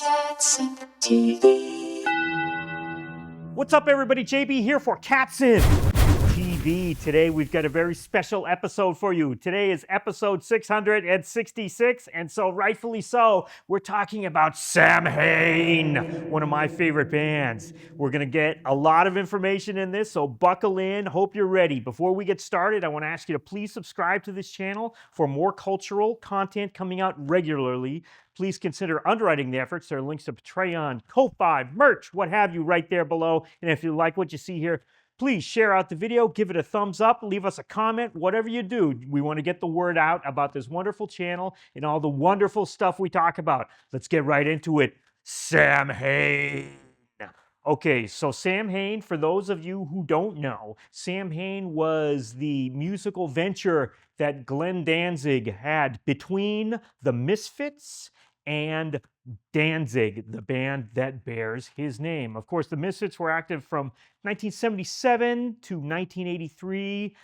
Catson TV. What's up, everybody? JB here for Catson TV. Today we've got a very special episode for you. Today is episode 666, and so rightfully so, we're talking about Samhain, one of my favorite bands. We're going to get a lot of information in this, so buckle in. Hope you're ready. Before we get started, I want to ask you to please subscribe to this channel for more cultural content coming out regularly. Please consider underwriting the efforts. There are links to Patreon, Ko-Fi, merch, what have you right there below. And if you like what you see here, please share out the video, give it a thumbs up, leave us a comment, whatever you do. We want to get the word out about this wonderful channel and all the wonderful stuff we talk about. Let's get right into it. Samhain. Okay, so Samhain, for those of you who don't know, Samhain was the musical venture that Glenn Danzig had between the Misfits and Danzig, the band that bears his name. Of course, the Misfits were active from 1977 to 1983.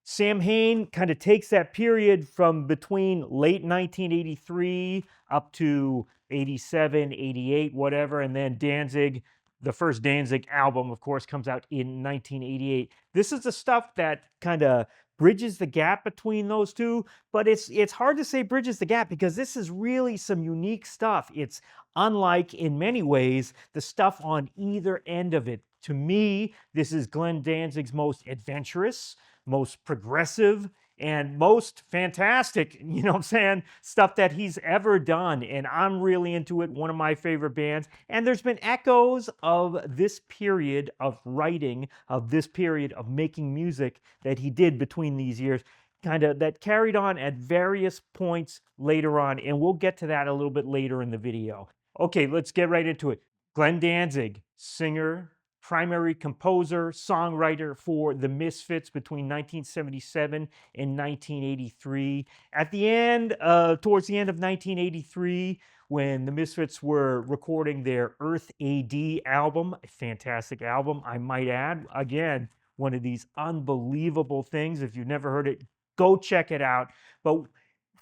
Samhain kind of takes that period from between late 1983 up to 87, 88, whatever, and then Danzig, the first Danzig album, of course, comes out in 1988. This is the stuff that kind of bridges the gap between those two, but it's hard to say bridges the gap because this is really some unique stuff. It's unlike, in many ways, the stuff on either end of it. To me, this is Glenn Danzig's most adventurous, most progressive, and most fantastic, you know what I'm saying, stuff that he's ever done. And I'm really into it, one of my favorite bands. And there's been echoes of this period of writing, of this period of making music that he did between these years, kind of that carried on at various points later on. And we'll get to that a little bit later in the video. Okay, let's get right into it. Glenn Danzig, singer, primary composer, songwriter for the Misfits between 1977 and 1983. At the end, towards the end of 1983, when the Misfits were recording their Earth AD album, a fantastic album, I might add. Again, one of these unbelievable things. If you've never heard it, go check it out. But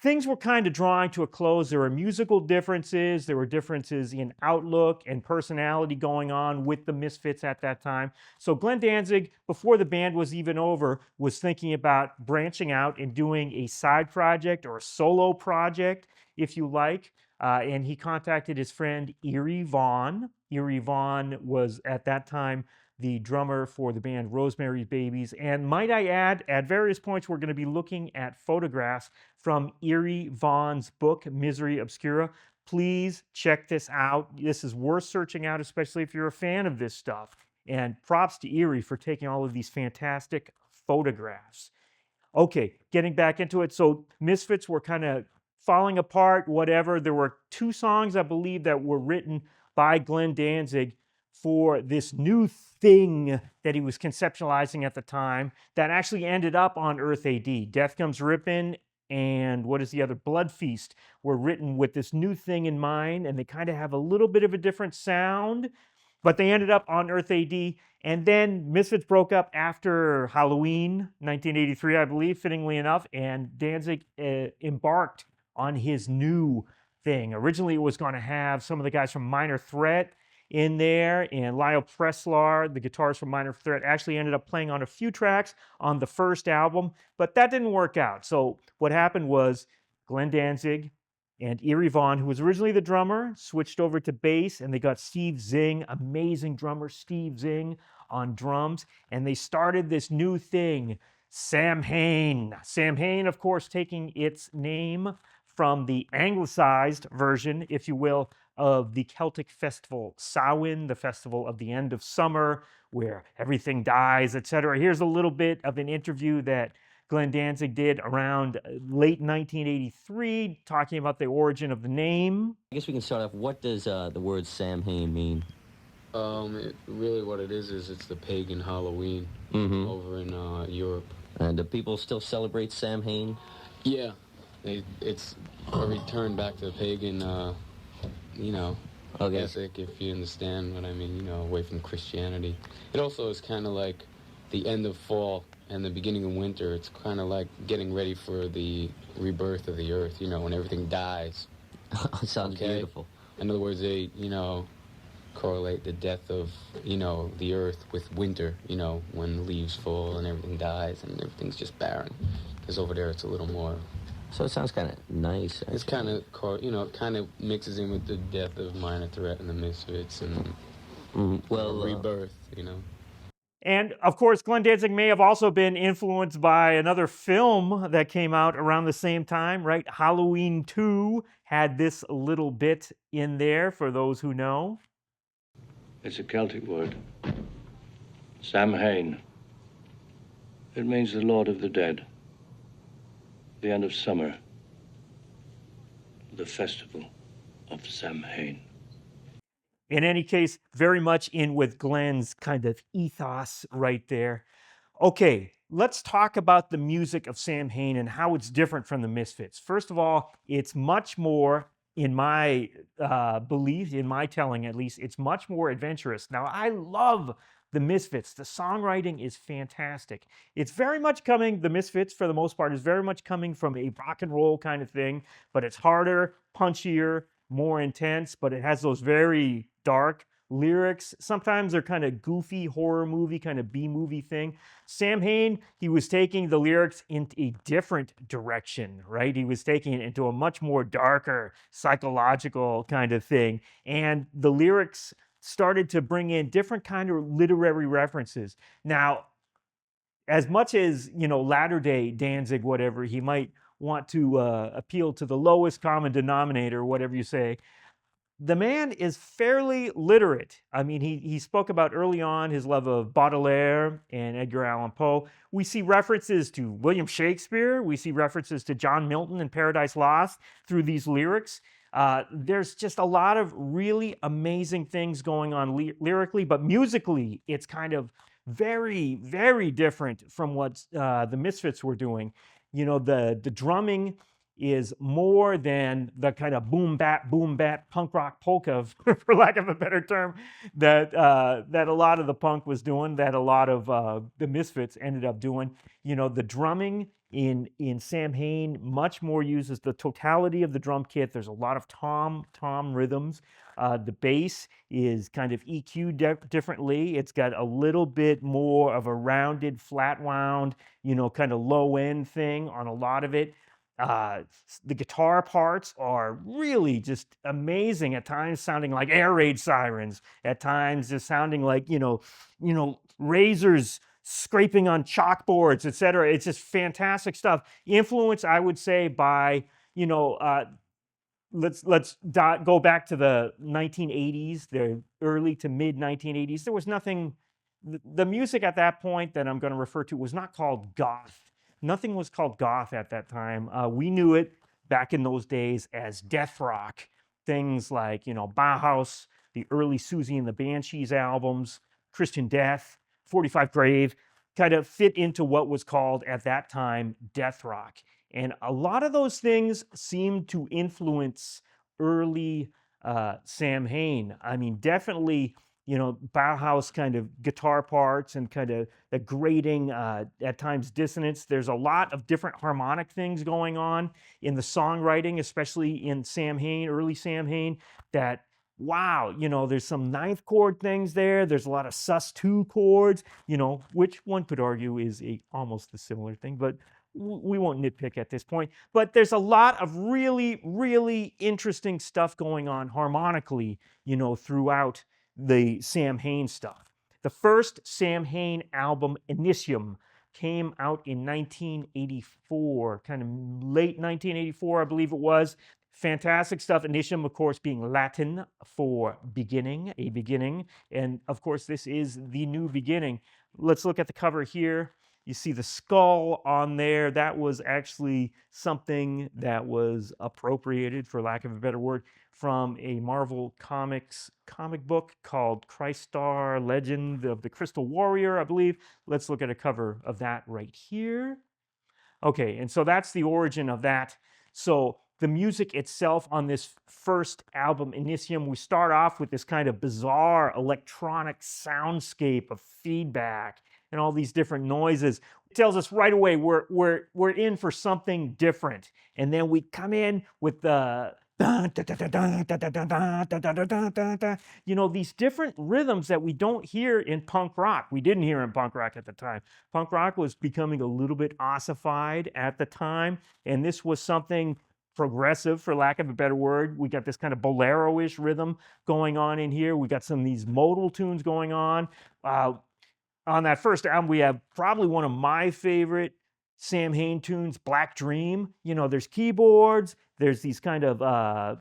things were kind of drawing to a close. There were musical differences. There were differences in outlook and personality going on with the Misfits at that time. So Glenn Danzig, before the band was even over, was thinking about branching out and doing a side project or a solo project, if you like. And he contacted his friend Eerie Vaughn. Eerie Vaughn was at that time the drummer for the band Rosemary's Babies. And might I add, at various points, we're going to be looking at photographs from Eerie Vaughn's book, Misery Obscura. Please check this out. This is worth searching out, especially if you're a fan of this stuff. And props to Eerie for taking all of these fantastic photographs. Okay, getting back into it. So Misfits were kind of falling apart, whatever. There were two songs, I believe, that were written by Glenn Danzig for this new thing that he was conceptualizing at the time that actually ended up on Earth AD. Death Comes Rippin' and what is the other? Blood Feast were written with this new thing in mind, and they kind of have a little bit of a different sound, but they ended up on Earth AD. And then Misfits broke up after Halloween 1983, I believe, fittingly enough, and Danzig embarked on his new thing. Originally, it was going to have some of the guys from Minor Threat in there, and Lyle Preslar, the guitarist from Minor Threat, actually ended up playing on a few tracks on the first album, but that didn't work out. So what happened was Glenn Danzig and Eerie Vaughn, who was originally the drummer, switched over to bass, and they got Steve Zing, amazing drummer Steve Zing, on drums, and they started this new thing, Samhain. Samhain, of course, taking its name from the anglicized version, if you will, of the Celtic festival Samhain, the festival of the end of summer, where everything dies, etc. Here's a little bit of an interview that Glenn Danzig did around late 1983, talking about the origin of the name. I guess we can start off. What does the word Samhain mean? Really what it is it's the pagan Halloween over in Europe. And do people still celebrate Samhain? Yeah, it's a return back to the pagan, ethic, if you understand what I mean, away from Christianity. It also is kind of like the end of fall and the beginning of winter. It's kind of like getting ready for the rebirth of the earth, when everything dies. Sounds beautiful. In other words, they, correlate the death of, the earth with winter, when leaves fall and everything dies and everything's just barren. Because over there it's a little more... So it sounds kind of nice. It's kind of, it kind of mixes in with the death of Minor Threat and the Misfits and rebirth, And of course, Glenn Danzig may have also been influenced by another film that came out around the same time, right? Halloween 2 had this little bit in there for those who know. It's a Celtic word. Samhain. It means the Lord of the Dead. The end of summer. The festival of Samhain. In any case, very much in with Glenn's kind of ethos right there. Okay, let's talk about the music of Samhain and how it's different from the Misfits. First of all, it's much more, in my belief, in my telling at least, it's much more adventurous. Now, I love the Misfits. The songwriting is fantastic. It's very much coming, the Misfits for the most part, is very much coming from a rock and roll kind of thing, but it's harder, punchier, more intense, but it has those very dark lyrics. Sometimes they're kind of goofy horror movie, kind of B-movie thing. Samhain, he was taking the lyrics in a different direction, right? He was taking it into a much more darker, psychological kind of thing. And the lyrics started to bring in different kind of literary references. Now, as much as, latter-day Danzig, whatever, he might want to appeal to the lowest common denominator, whatever you say, the man is fairly literate. I mean, he spoke about early on his love of Baudelaire and Edgar Allan Poe. We see references to William Shakespeare. We see references to John Milton and Paradise Lost through these lyrics. There's just a lot of really amazing things going on lyrically, but musically, it's kind of very, very different from what the Misfits were doing. The drumming is more than the kind of boom bap punk rock polka, for lack of a better term, that a lot of the punk was doing, that a lot of the Misfits ended up doing. The drumming in Samhain much more uses the totality of the drum kit. There's a lot of tom rhythms. The bass is kind of EQ'd differently. It's got a little bit more of a rounded, flat wound, kind of low end thing on a lot of it. The guitar parts are really just amazing, at times sounding like air raid sirens, at times just sounding like, razors scraping on chalkboards, etc. It's just fantastic stuff. Influenced, I would say, by, let's go back to the 1980s, the early to mid 1980s. There was nothing, the music at that point that I'm going to refer to was not called goth. Nothing was called goth at that time. We knew it back in those days as death rock. Things like, Bauhaus, the early Susie and the Banshees albums, Christian Death, 45 Grave, kind of fit into what was called at that time death rock. And a lot of those things seemed to influence early Samhain. I mean, definitely, Bauhaus kind of guitar parts and kind of the grating, at times dissonance. There's a lot of different harmonic things going on in the songwriting, especially in Samhain, early Samhain, that, wow, there's some ninth chord things there. There's a lot of sus2 chords, which one could argue is almost a similar thing, but we won't nitpick at this point. But there's a lot of really, really interesting stuff going on harmonically, throughout the Samhain stuff. The first Samhain album, Initium, came out in 1984, kind of late 1984, I believe it was. Fantastic stuff. Initium, of course, being Latin for beginning, a beginning. And of course, this is the new beginning. Let's look at the cover here. You see the skull on there. That was actually something that was appropriated, for lack of a better word, from a Marvel Comics comic book called Christar Legend of the Crystal Warrior, I believe. Let's look at a cover of that right here. Okay, and so that's the origin of that. So the music itself on this first album, Initium, we start off with this kind of bizarre electronic soundscape of feedback and all these different noises. It tells us right away we're in for something different. And then we come in with the dun, dun, dun, dun, dun, dun, dun, dun, dun, dun, dun, dun, dun, dun. You know, these different rhythms that we don't hear in punk rock. We didn't hear in punk rock at the time. Punk rock was becoming a little bit ossified at the time, and this was something progressive, for lack of a better word. We got this kind of bolero-ish rhythm going on in here. We got some of these modal tunes going on. On that first album, we have probably one of my favorite Samhain tunes, Black Dream. You know, there's keyboards, there's these kind of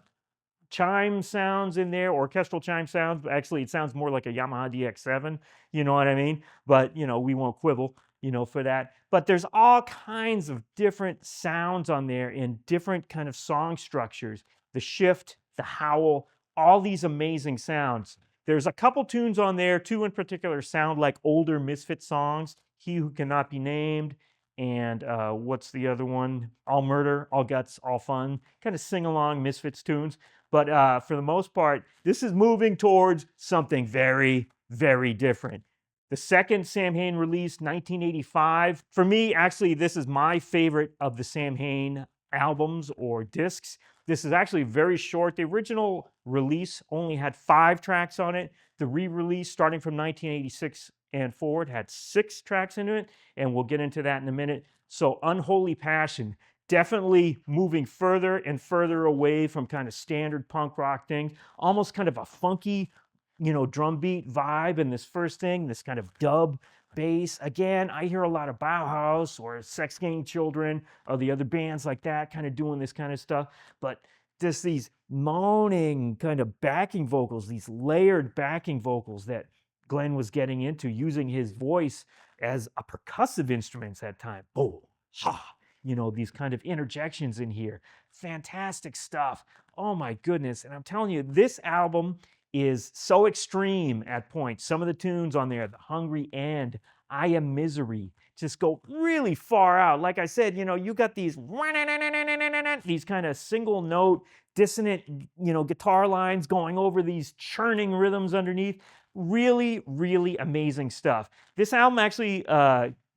chime sounds in there, orchestral chime sounds. But actually, it sounds more like a Yamaha DX7, you know what I mean? But, you know, we won't quibble, you know, for that. But there's all kinds of different sounds on there in different kind of song structures. The shift, the howl, all these amazing sounds. There's a couple tunes on there, two in particular sound like older Misfit songs, He Who Cannot Be Named, and what's the other one? All Murder, All Guts, All Fun, kind of sing-along Misfits tunes. But for the most part, this is moving towards something very, very different. The second Samhain release, 1985. For me, actually, this is my favorite of the Samhain albums or discs. This is actually very short. The original release only had 5 tracks on it. The re-release, starting from 1986 and forward, had 6 tracks into it, and we'll get into that in a minute. So Unholy Passion, definitely moving further and further away from kind of standard punk rock things, almost kind of a funky, you know, drum beat vibe in this first thing, this kind of dub bass. Again, I hear a lot of Bauhaus or Sex Gang Children or the other bands like that kind of doing this kind of stuff, but just these moaning kind of backing vocals, these layered backing vocals that Glenn was getting into, using his voice as a percussive instrument at time. Oh, ha, you know, these kind of interjections in here. Fantastic stuff. Oh my goodness. And I'm telling you, this album is so extreme at points. Some of the tunes on there, The Hungry End, I Am Misery, just go really far out. Like I said, you know, you got these kind of single note, dissonant, you know, guitar lines going over these churning rhythms underneath. Really, really amazing stuff. This album actually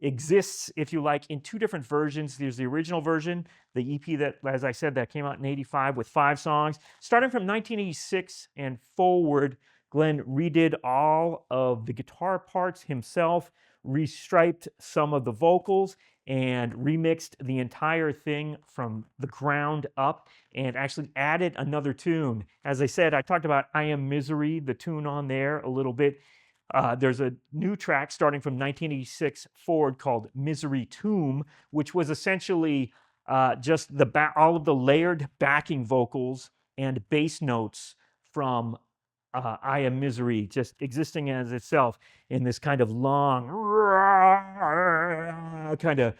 exists, if you like, in 2 different versions. There's the original version, the EP that, as I said, that came out in 85 with 5 songs. Starting from 1986 and forward, Glenn redid all of the guitar parts himself, restriped some of the vocals, and remixed the entire thing from the ground up, and actually added another tune. As I said, I talked about I Am Misery, the tune on there a little bit. There's a new track starting from 1986 forward called Misery Tomb, which was essentially just all of the layered backing vocals and bass notes from I Am Misery, just existing as itself in this kind of long, kind of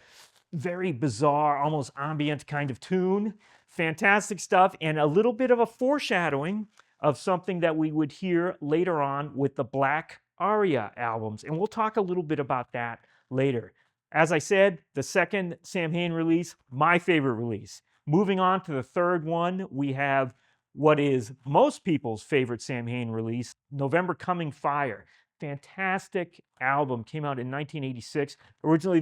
very bizarre, almost ambient kind of tune. Fantastic stuff, and a little bit of a foreshadowing of something that we would hear later on with the Black Aria albums. And we'll talk a little bit about that later. As I said, the second Samhain release, my favorite release. Moving on to the third one, we have what is most people's favorite Samhain release, November Coming Fire. Fantastic album, came out in 1986. Originally,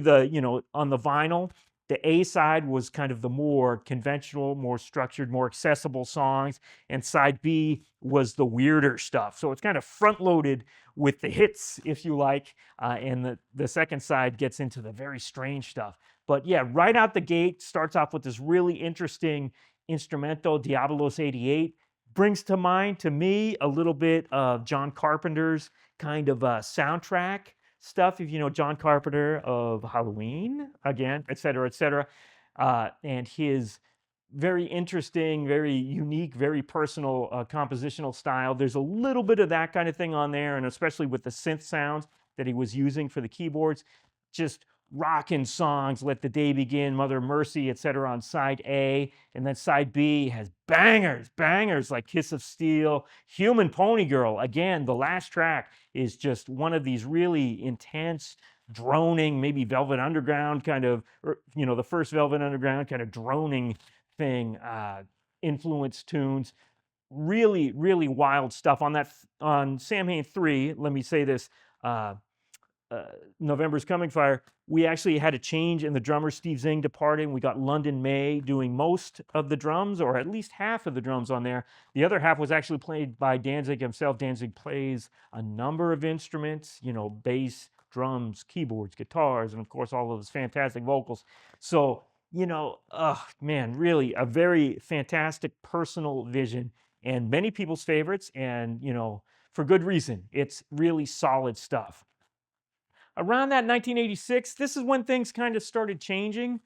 on the vinyl, the A side was kind of the more conventional, more structured, more accessible songs, and side B was the weirder stuff. So it's kind of front loaded with the hits, if you like, and the second side gets into the very strange stuff. But yeah, right out the gate, starts off with this really interesting instrumental, Diabolos 88. Brings to mind, to me, a little bit of John Carpenter's kind of soundtrack stuff, if you know John Carpenter of Halloween, again, et cetera, and his very interesting, very unique, very personal compositional style. There's a little bit of that kind of thing on there, and especially with the synth sounds that he was using for the keyboards. Just rockin' songs, Let the Day Begin, Mother Mercy, etc. on side A, and then side B has bangers like Kiss of Steel, Human Pony Girl. Again, the last track is just one of these really intense, droning, maybe Velvet Underground kind of, or, the first Velvet Underground kind of droning thing, influence tunes. Really, really wild stuff on Samhain 3. Let me say this. November's Coming Fire, we actually had a change in the drummer. Steve Zing departed, and we got London May doing most of the drums, or at least half of the drums on there. The other half was actually played by Danzig himself. Danzig plays a number of instruments, you know, bass, drums, keyboards, guitars, and of course all of his fantastic vocals. So, you know, man, really a very fantastic personal vision and many people's favorites, and, you know, for good reason. It's really solid stuff. Around that 1986, this is when things kind of started changing.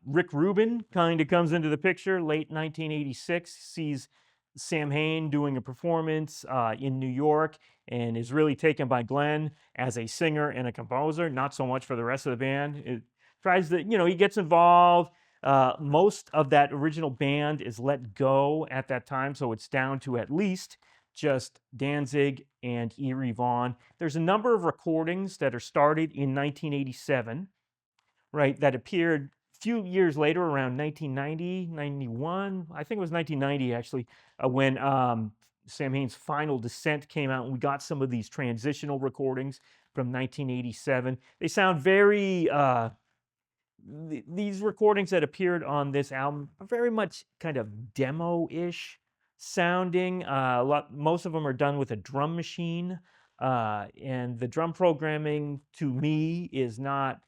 Rick Rubin kind of comes into the picture. Late 1986, sees Samhain doing a performance in New York and is really taken by Glenn as a singer and a composer, not so much for the rest of the band. It tries to, you know, he gets involved. Most of that original band is let go at that time, so it's down to at least just Danzig and Eerie Vaughn. There's a number of recordings that are started in 1987, right, that appeared a few years later, around 1990, 91. I think it was 1990, actually, when Samhain's Final Descent came out, and we got some of these transitional recordings from 1987. They sound very... these recordings that appeared on this album are very much kind of demo-ish sounding. Most of them are done with a drum machine, and the drum programming to me is not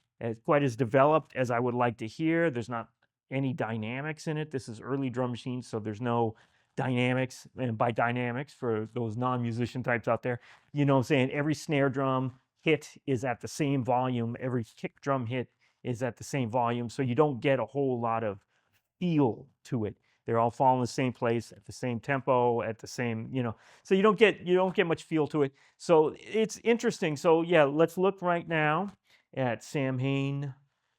quite as developed as I would like to hear. There's not any dynamics in it. This is early drum machines, so there's no dynamics. And by dynamics, for those non-musician types out there, you know what I'm saying? Every snare drum hit is at the same volume. Every kick drum hit is at the same volume, so you don't get a whole lot of feel to it. They're all falling in the same place at the same tempo, at the same, you know, so you don't get much feel to it. So it's interesting. So yeah, let's look right now at Samhain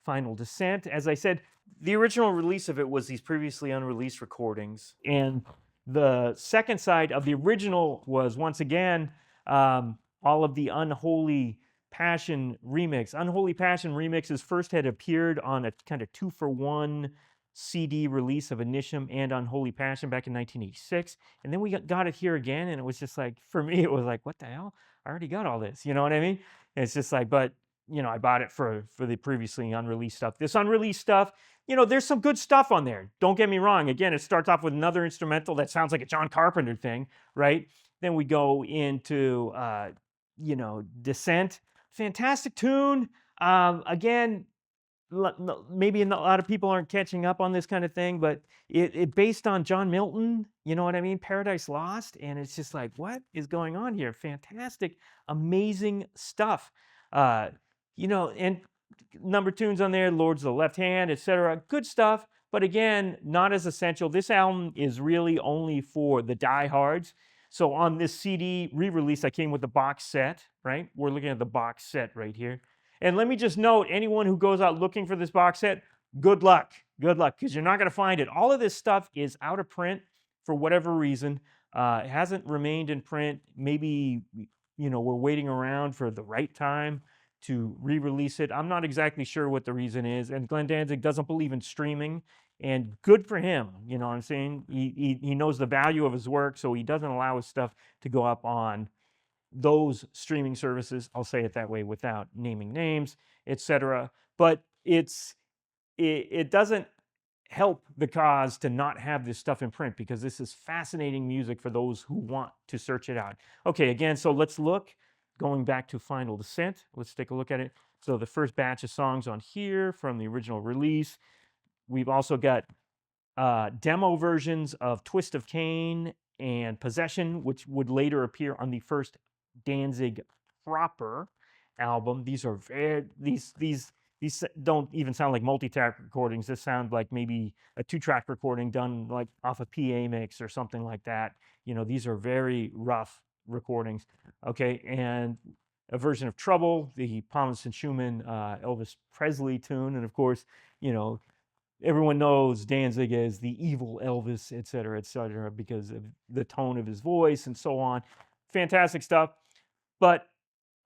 Final Descent. As I said, the original release of it was these previously unreleased recordings, and the second side of the original was once again all of the Unholy Passion remix. Unholy Passion remixes first had appeared on a kind of 2-for-1 CD release of Initium and Unholy Passion back in 1986. And then we got it here again, and it was just like, for me, it was like, what the hell? I already got all this, you know what I mean? And it's just like, but, you know, I bought it for the previously unreleased stuff. This unreleased stuff, you know, there's some good stuff on there. Don't get me wrong. Again, it starts off with another instrumental that sounds like a John Carpenter thing, right? Then we go into, you know, Descent. Fantastic tune. Again, maybe a lot of people aren't catching up on this kind of thing, but it based on John Milton, you know what I mean? Paradise Lost, and it's just like, what is going on here? Fantastic, amazing stuff. You know, and number tunes on there, Lords of the Left Hand, etc. Good stuff, but again, not as essential. This album is really only for the diehards. So on this CD re-release, I came with the box set, right? We're looking at the box set right here. And let me just note, anyone who goes out looking for this box set, good luck. Good luck, because you're not going to find it. All of this stuff is out of print for whatever reason. It hasn't remained in print. Maybe, you know, we're waiting around for the right time to re-release it. I'm not exactly sure what the reason is. And Glenn Danzig doesn't believe in streaming. And good for him, you know what I'm saying? He knows the value of his work, so he doesn't allow his stuff to go up on those streaming services. I'll say it that way without naming names, etc. But it doesn't help the cause to not have this stuff in print, because this is fascinating music for those who want to search it out. Okay, again, so let's look. Going back to Final Descent, let's take a look at it. So the first batch of songs on here from the original release. We've also got demo versions of Twist of Cain and Possession, which would later appear on the first Danzig proper album. These are these don't even sound like multi-track recordings. This sound like maybe a 2-track recording done like off a PA mix or something like that. You know, these are very rough recordings. Okay, and a version of Trouble, the Thomas and Schumann Elvis Presley tune, and of course, you know, everyone knows Danzig as the evil Elvis, etc., because of the tone of his voice and so on. Fantastic stuff. But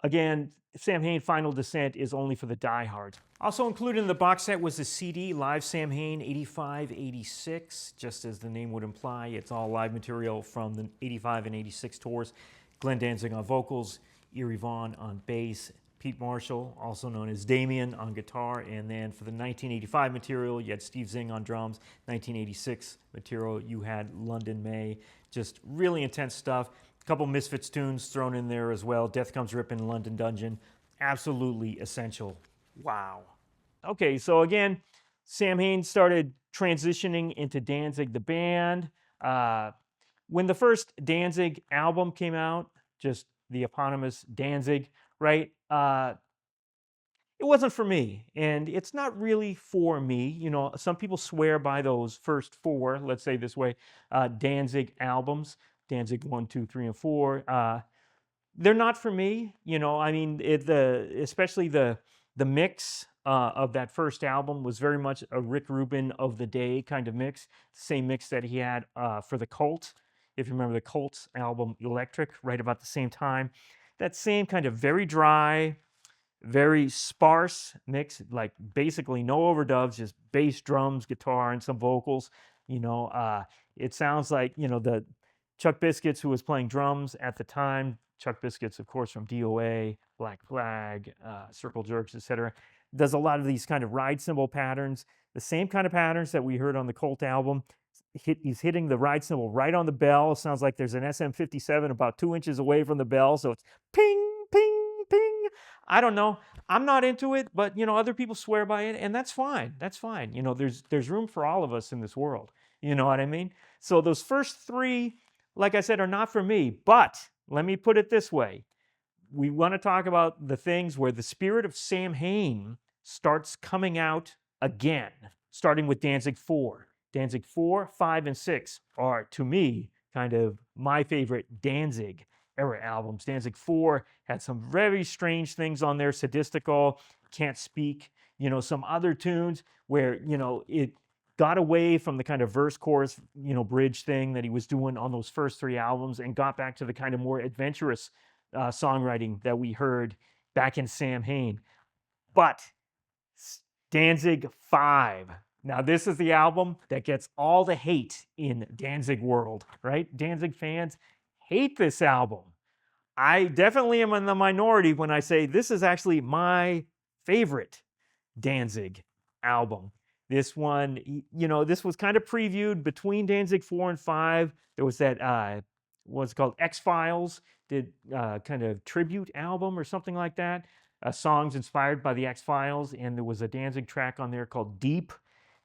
again, Samhain Final Descent is only for the diehards. Also included in the box set was the CD, Live Samhain 85-86. Just as the name would imply, it's all live material from the 85 and 86 tours. Glenn Danzig on vocals, Eerie Vaughn on bass, Pete Marshall, also known as Damien, on guitar. And then for the 1985 material, you had Steve Zing on drums. 1986 material, you had London May. Just really intense stuff. A couple Misfits tunes thrown in there as well. Death Comes Rippin', London Dungeon. Absolutely essential. Wow. Okay, so again, Samhain started transitioning into Danzig the band. When the first Danzig album came out, just the eponymous Danzig, right? It wasn't for me, and it's not really for me. You know, some people swear by those first four, let's say this way, Danzig albums, Danzig 1, 2, 3, and 4. They're not for me. You know, I mean, especially the mix of that first album was very much a Rick Rubin of the day kind of mix. Same mix that he had for the Cult. If you remember the Cult's album Electric, right about the same time. That same kind of very dry, very sparse mix, like basically no overdubs, just bass, drums, guitar, and some vocals. You know, it sounds like, you know, the Chuck Biscuits, who was playing drums at the time, Chuck Biscuits, of course, from DOA, Black Flag, Circle Jerks, etc., does a lot of these kind of ride cymbal patterns, the same kind of patterns that we heard on the Cult album. He's hitting the ride cymbal right on the bell. Sounds like there's an SM57 about 2 inches away from the bell, so it's ping, ping, ping. I don't know. I'm not into it, but you know, other people swear by it, and that's fine. That's fine. You know, there's room for all of us in this world. You know what I mean? So those first three, like I said, are not for me. But let me put it this way. We want to talk about the things where the spirit of Samhain starts coming out again, starting with Danzig 4. Danzig 4, 5, and 6 are, to me, kind of my favorite Danzig era albums. Danzig 4 had some very strange things on there, Sadistical, Can't Speak, you know, some other tunes where, you know, it got away from the kind of verse chorus, you know, bridge thing that he was doing on those first three albums and got back to the kind of more adventurous songwriting that we heard back in Samhain. But Danzig 5. Now, this is the album that gets all the hate in Danzig world, right? Danzig fans hate this album. I definitely am in the minority when I say this is actually my favorite Danzig album. This one, you know, this was kind of previewed between Danzig 4 and 5. There was that, what's called X-Files, did kind of tribute album or something like that. Songs inspired by the X-Files, and there was a Danzig track on there called Deep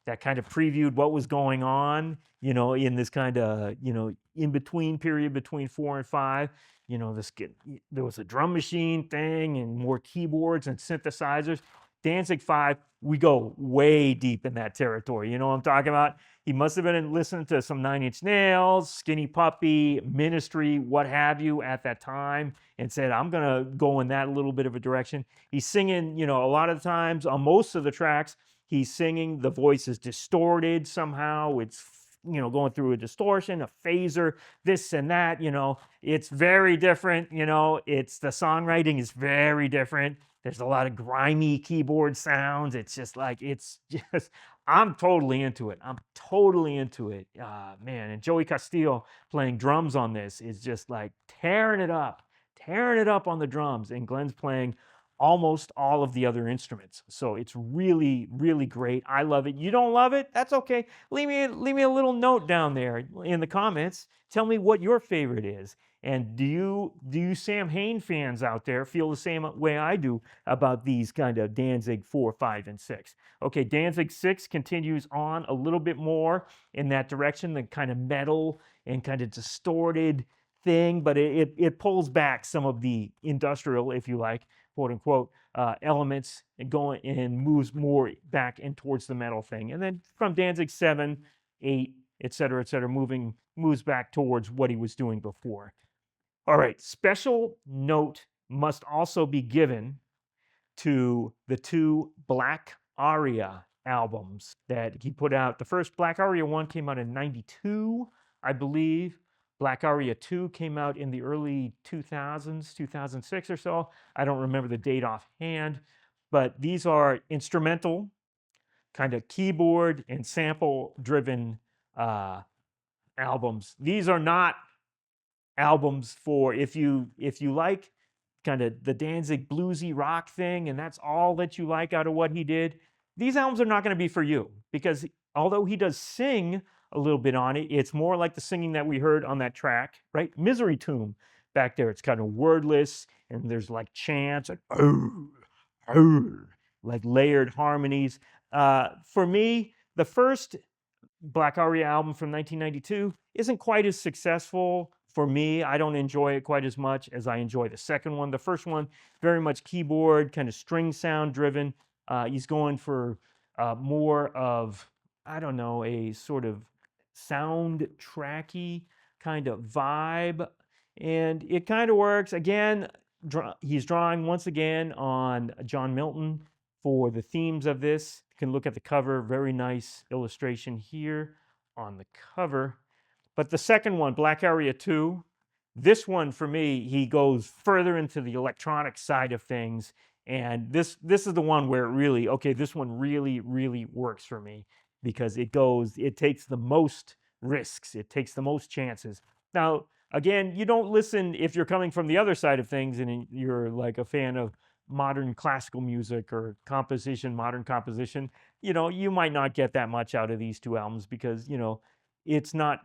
that kind of previewed what was going on, you know, in this kind of, you know, in-between period between 4 and 5. You know, there was a drum machine thing and more keyboards and synthesizers. Danzig 5, we go way deep in that territory. You know what I'm talking about? He must have been listening to some Nine Inch Nails, Skinny Puppy, Ministry, what have you at that time, and said, I'm going to go in that little bit of a direction. He's singing, you know, a lot of the times on most of the tracks, he's singing, the voice is distorted somehow. It's, you know, going through a distortion, a phaser, this and that, you know. It's very different, you know. It's the songwriting is very different. There's a lot of grimy keyboard sounds. It's just like, it's just, I'm totally into it. I'm totally into it. Man, and Joey Castillo playing drums on this is just like tearing it up on the drums. And Glenn's playing almost all of the other instruments. So it's really, really great. I love it. You don't love it? That's okay. Leave me a little note down there in the comments. Tell me what your favorite is. And do you Samhain fans out there feel the same way I do about these kind of Danzig 4, 5, and 6? Okay, Danzig 6 continues on a little bit more in that direction, the kind of metal and kind of distorted thing, but it pulls back some of the industrial, if you like, quote unquote, elements and moves more back in towards the metal thing. And then from Danzig 7, 8, et cetera, moves back towards what he was doing before. All right, special note must also be given to the two Black Aria albums that he put out. The first Black Aria 1 came out in 92, I believe. Black Aria 2 came out in the early 2000s, 2006 or so. I don't remember the date offhand, but these are instrumental, kind of keyboard and sample-driven albums. These are not albums for if you like kind of the Danzig bluesy rock thing, and that's all that you like out of what he did, these albums are not going to be for you, because although he does sing a little bit on it, it's more like the singing that we heard on that track, right? Misery Tomb back there. It's kind of wordless, and there's like chants and like layered harmonies. For me, the first Black Aria album from 1992 isn't quite as successful for me. I don't enjoy it quite as much as I enjoy the second one. The first one, very much keyboard, kind of string sound driven. He's going for more of, I don't know, a sort of sound tracky kind of vibe. And it kind of works. Again, he's drawing once again on John Milton for the themes of this. You can look at the cover, very nice illustration here on the cover. But the second one, Black Aria II, this one for me, he goes further into the electronic side of things. And this is the one where it really, okay, this one really, really works for me, because it takes the most risks, it takes the most chances. Now, again, you don't listen if you're coming from the other side of things and you're like a fan of modern classical music or composition, modern composition, you might not get that much out of these two albums, because, it's not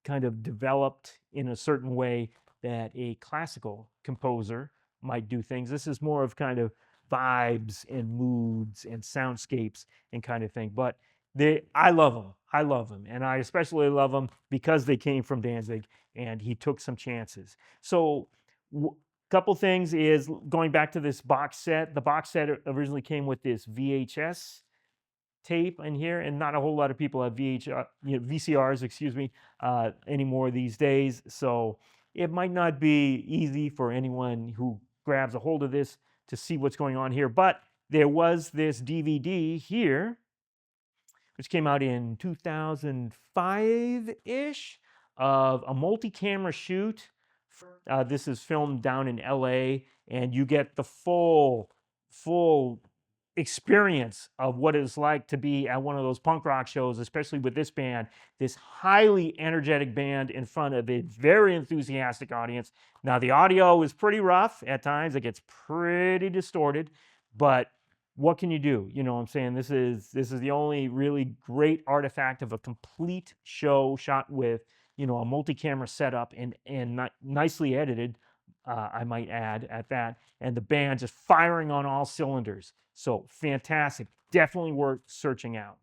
kind of developed in a certain way that a classical composer might do things. This is more of kind of vibes and moods and soundscapes and kind of thing. But I love them. I love them. And I especially love them because they came from Danzig and he took some chances. So couple things is, going back to this box set, the box set originally came with this VHS tape in here, and not a whole lot of people have VCRs, anymore these days. So it might not be easy for anyone who grabs a hold of this to see what's going on here. But there was this DVD here, which came out in 2005-ish, of a multi-camera shoot. This is filmed down in LA, and you get the full experience of what it's like to be at one of those punk rock shows, especially with this band, this highly energetic band in front of a very enthusiastic audience. Now, the audio is pretty rough at times. It gets pretty distorted, but what can you do? You know what I'm saying? This is the only really great artifact of a complete show shot with, a multi-camera setup and nicely edited, I might add at that, and the band just firing on all cylinders. So fantastic. Definitely worth searching out.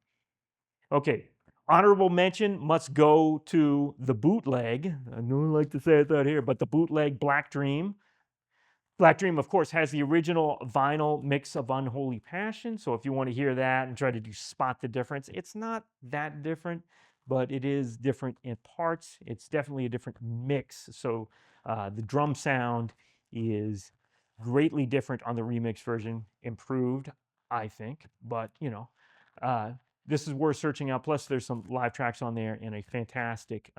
Okay, honorable mention must go to the bootleg. I don't like to say that here, but the bootleg Black Dream. Black Dream, of course, has the original vinyl mix of Unholy Passion. So if you want to hear that and try to spot the difference, it's not that different, but it is different in parts. It's definitely a different mix. So the drum sound is greatly different on the remix version, improved, I think. But, this is worth searching out. Plus, there's some live tracks on there and a fantastic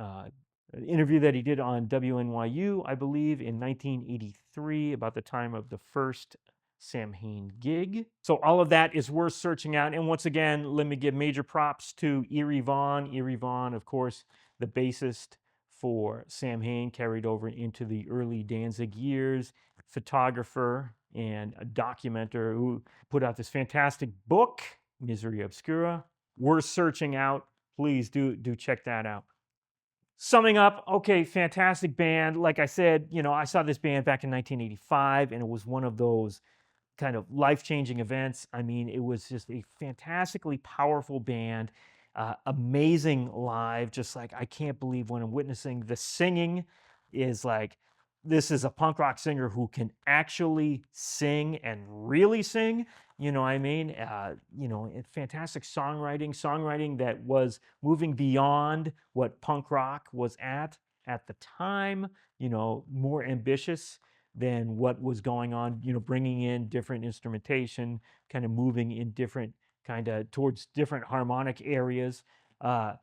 interview that he did on WNYU, I believe, in 1983, about the time of the first Samhain gig. So all of that is worth searching out. And once again, let me give major props to Eerie Von. Eerie Von, of course, the bassist for Samhain, carried over into the early Danzig years, photographer and a documenter who put out this fantastic book, Misery Obscura. Worth searching out. Please do check that out. Summing up, okay, fantastic band. Like I said, I saw this band back in 1985, and it was one of those kind of life-changing events. I mean, it was just a fantastically powerful band, amazing live. Just like, I can't believe when I'm witnessing the singing is like, this is a punk rock singer who can actually sing and really sing. You know what I mean? Fantastic songwriting that was moving beyond what punk rock was at the time, more ambitious than what was going on, bringing in different instrumentation, kind of moving in different towards different harmonic areas. The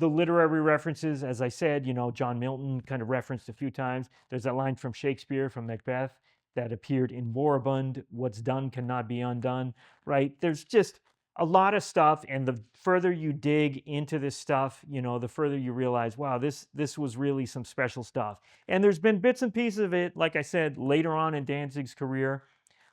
literary references, as I said, John Milton kind of referenced a few times. There's that line from Shakespeare, from Macbeth, that appeared in Moribund, what's done cannot be undone, right? There's just a lot of stuff, and the further you dig into this stuff, the further you realize, wow, this was really some special stuff. And there's been bits and pieces of it, like I said, later on in Danzig's career,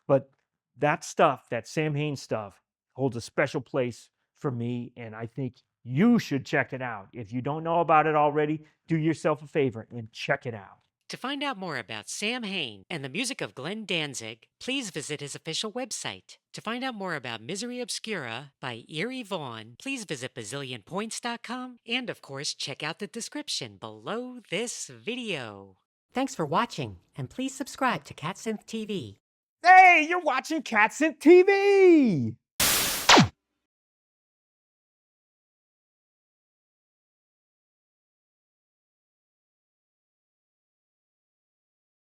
but that stuff, that Samhain stuff, holds a special place for me, and I think you should check it out. If you don't know about it already, do yourself a favor and check it out. To find out more about Samhain and the music of Glenn Danzig, please visit his official website. To find out more about Misery Obscura by Eerie, please visit bazillionpoints.com, and of course check out the description below this video. Thanks for watching, and please subscribe to CatSynth TV. Hey, you're watching CatSynth TV!